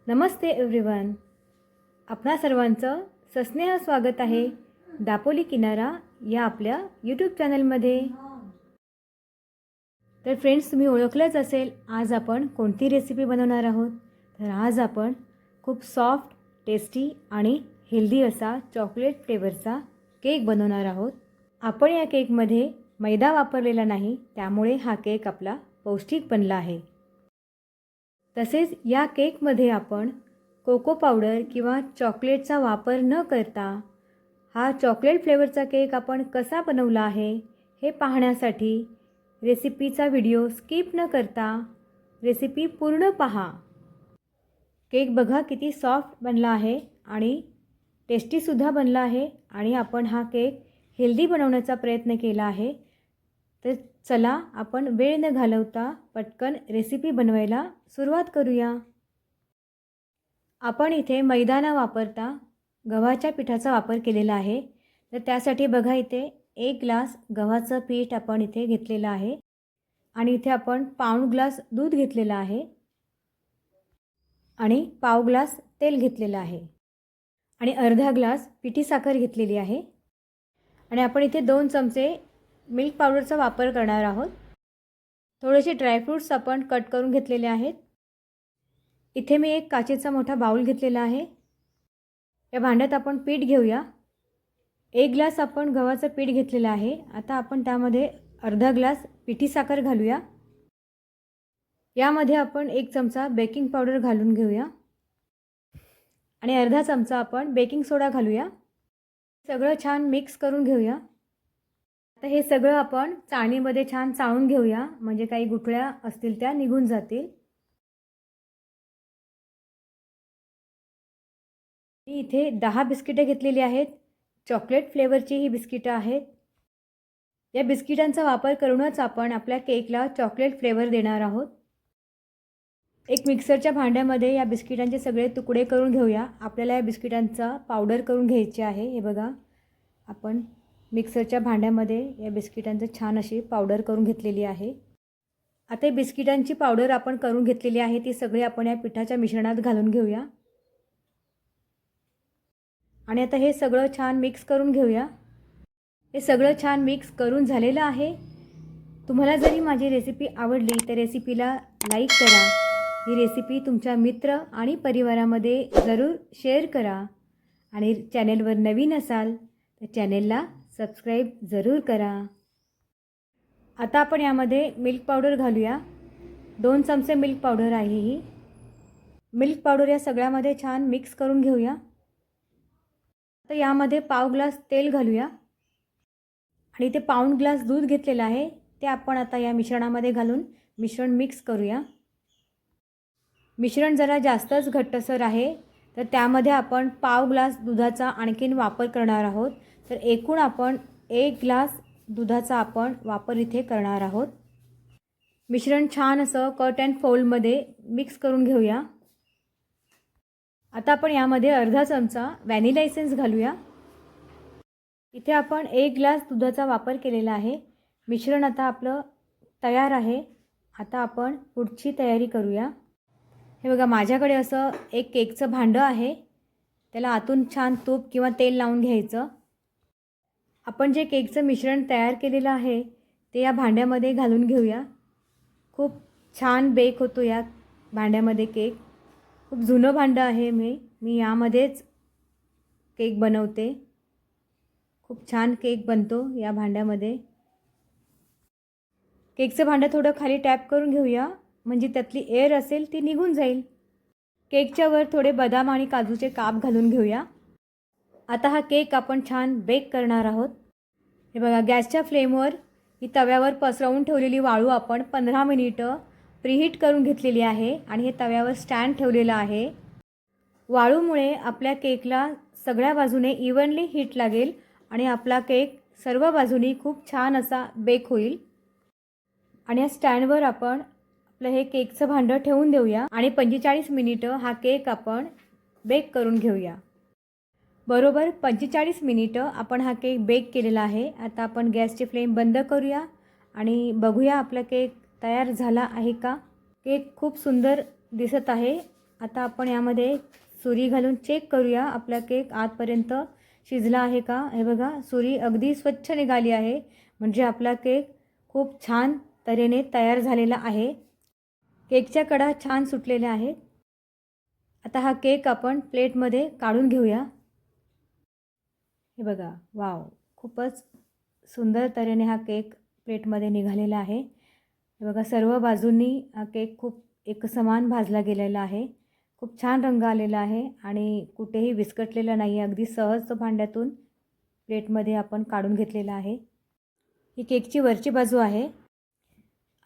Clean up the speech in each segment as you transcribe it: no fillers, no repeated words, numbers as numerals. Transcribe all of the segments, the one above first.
नमस्ते everyone. आपणा सर्वांचं सस्नेह स्वागत आहे दापोली किनारा या आपल्या यूट्यूब चॅनलमध्ये. तर फ्रेंड्स, तुम्ही ओळखलंच असेल आज आपण कोणती रेसिपी बनवणार आहोत. तर आज आपण खूप सॉफ्ट, टेस्टी आणि हेल्दी असा चॉकलेट फ्लेवरचा केक बनवणार आहोत. आपण या केकमध्ये मैदा वापरलेला नाही, त्यामुळे हा केक आपला पौष्टिक बनला आहे. तसेच या केकमध्ये आपण कोको पावडर किंवा चॉकलेटचा वापर न करता हा चॉकलेट फ्लेवरचा केक आपण कसा बनवला आहे हे पाहण्यासाठी रेसिपीचा व्हिडिओ स्किप न करता रेसिपी पूर्ण पहा. केक बघा किती सॉफ्ट बनला आहे आणि टेस्टीसुद्धा बनला आहे आणि आपण हा केक हेल्दी बनवण्याचा प्रयत्न केला आहे. तर चला आपण वेळ न घालवता पटकन रेसिपी बनवायला सुरुवात करूया. आपण इथे मैदा न वापरता गव्हाच्या पिठाचा वापर केलेला आहे. तर त्यासाठी बघा इथे 1 ग्लास गव्हाचं पीठ आपण इथे घेतलेलं आहे आणि इथे आपण पाऊण ग्लास दूध घेतलेलं आहे आणि पाव ग्लास तेल घेतलेलं आहे आणि अर्धा ग्लास पिठी साखर घेतलेली आहे आणि आपण इथे 2 चमचे मिल्क पावडरचा वापर करणार आहोत. थोडेसे ड्रायफ्रूट्स आपण कट करून घेतलेले आहेत. इथे मी एक काचेचा मोठा बाउल घेतलेला आहे. या भांड्यात आपण पीठ घेऊया. 1 ग्लास आपण गव्हाचं पीठ घेतलेलं आहे. आता आपण त्यामध्ये अर्धा ग्लास पिठी साखर घालूया. यामध्ये आपण 1 चमचा बेकिंग पावडर घालून घेऊया आणि अर्धा चमचा आपण बेकिंग सोडा घालूया. सगळं छान मिक्स करून घेऊया. आता हे सगळं आपण चाळणीमध्ये छान चाळून घेऊया, म्हणजे काही गुठळ्या असतील त्या निघून जातील. मी इथे 10 बिस्किटे घेतलेली आहेत. चॉकलेट फ्लेवरची ही बिस्किटं आहेत. या बिस्किटांचा वापर करूनच आपण आपल्या केकला चॉकलेट फ्लेवर देणार आहोत. एक मिक्सरच्या भांड्यामध्ये या बिस्किटांचे सगळे तुकडे करून घेऊया. आपल्याला या बिस्किटांचा पावडर करून घ्यायची आहे. हे बघा, आपण मिक्सरच्या भांड्यामध्ये या बिस्किटांचं छान अशी पावडर करून घेतलेली आहे. आता बिस्किटांची पावडर आपण करून घेतलेली आहे, ती सगळी आपण या पिठाच्या मिश्रणात घालून घेऊया आणि आता हे सगळं छान मिक्स करून घेऊया. हे सगळं छान मिक्स करून झालेलं आहे. तुम्हाला जरी माझी रेसिपी आवडली तर रेसिपीला लाईक करा. ही रेसिपी तुमच्या मित्र आणि परिवारामध्ये जरूर शेअर करा आणि चॅनेलवर नवीन असाल तर चॅनेलला सबस्क्राईब जरूर करा. आता आपण यामध्ये मिल्क पावडर घालूया. 2 चमचे मिल्क पावडर आहे ही. मिल्क पावडर या सगळ्यामध्ये छान मिक्स करून घेऊया. आता यामध्ये पाव ग्लास तेल घालूया आणि ते पाऊण ग्लास दूध घेतलेलं आहे, ते आपण आता या मिश्रणामध्ये घालून मिश्रण मिक्स करूया. मिश्रण जरा जास्तच घट्टसर आहे, तर त्यामध्ये आपण पाव ग्लास दुधाचा आणखीन वापर करणार आहोत. तर एकूण आपण 1 ग्लास दुधाचा आपण वापर इथे करणार आहोत. मिश्रण छान असं कट अँड फोल्डमध्ये मिक्स करून घेऊया. आता आपण यामध्ये अर्धा चमचा व्हॅनिला एसेन्स घालूया. इथे आपण 1 ग्लास दुधाचा वापर केलेला आहे. मिश्रण आता आपलं तयार आहे. आता आपण पुढची तयारी करूया. हे बघा, माझ्याकडे असं एक केकचं भांडं आहे. त्याला आतून छान तूप किंवा तेल लावून घ्यायचं. आपण जे केकचं मिश्रण तयार केलेलं आहे ते या भांड्यामध्ये घालून घेऊया. खूप छान बेक होतो या भांड्यामध्ये केक. खूप जुनं भांडं आहे. मी यामध्येच केक बनवते. खूप छान केक बनतो या भांड्यामध्ये. केकचं भांडं थोडं खाली टॅप करून घेऊया, म्हणजे त्यातली एअर असेल ती निघून जाईल. केकच्या वर थोडे बदाम आणि काजूचे काप घालून घेऊया. आता हा केक आपण छान बेक करणार आहोत. हे बघा, गॅसच्या फ्लेमवर ही तव्यावर पसरवून ठेवलेली वाळू आपण 15 मिनिटं प्रीहीट करून घेतलेली आहे आणि हे तव्यावर स्टँड ठेवलेलं आहे. वाळूमुळे आपल्या केकला सगळ्या बाजूने इव्हनली हीट लागेल आणि आपला केक सर्व बाजूनी खूप छान असा बेक होईल. आणि या स्टँडवर आपण आपलं हे केकचं भांडं ठेवून देऊया आणि 45 मिनिटं हा केक आपण बेक करून घेऊया. बरोबर 45 मिनिटं आपण हा केक बेक केलेला आहे. आता आपण गॅसची फ्लेम बंद करूया आणि बघूया आपला केक तयार झाला आहे का. केक खूप सुंदर दिसत आहे आता आपण यामध्ये सुरी घालून चेक करूया आपला केक आतपर्यंत शिजला आहे का. हे बघा, सुरी अगदी स्वच्छ निघाली आहे, म्हणजे आपला केक खूप छान तऱ्हेने तयार झालेला आहे. केकच्या कडा छान सुटलेल्या आहेत. आता हा केक आपण प्लेटमध्ये काढून घेऊया. हे बघा, वाव, खूपच सुंदर तऱ्हेने हा केक प्लेटमध्ये निघालेला आहे. हे बघा, सर्व बाजूंनी हा केक खूप एकसमान भाजला गेलेला आहे. खूप छान रंग आलेला आहे आणि कुठेही विस्कटलेला नाही आहे. अगदी सहज तो भांड्यातून प्लेटमध्ये आपण काढून घेतलेला आहे. ही केकची वरची बाजू आहे.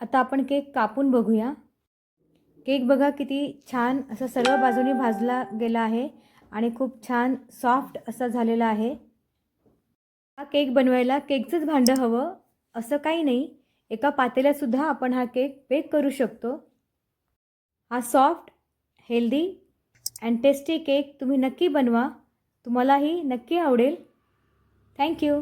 आता आपण केक कापून बघूया. केक बघा किती छान असा सर्व बाजूनी भाजला गेला आहे आणि खूप छान सॉफ्ट असा झालेला आहे. हा केक बनवायला केकचंच भांडं हवं असं काही नाही. एका पातेल्यातसुद्धा आपण हा केक बेक करू शकतो. हा soft, healthy and tasty cake तुम्ही नक्की बनवा. तुम्हालाही नक्की आवडेल. थँक्यू.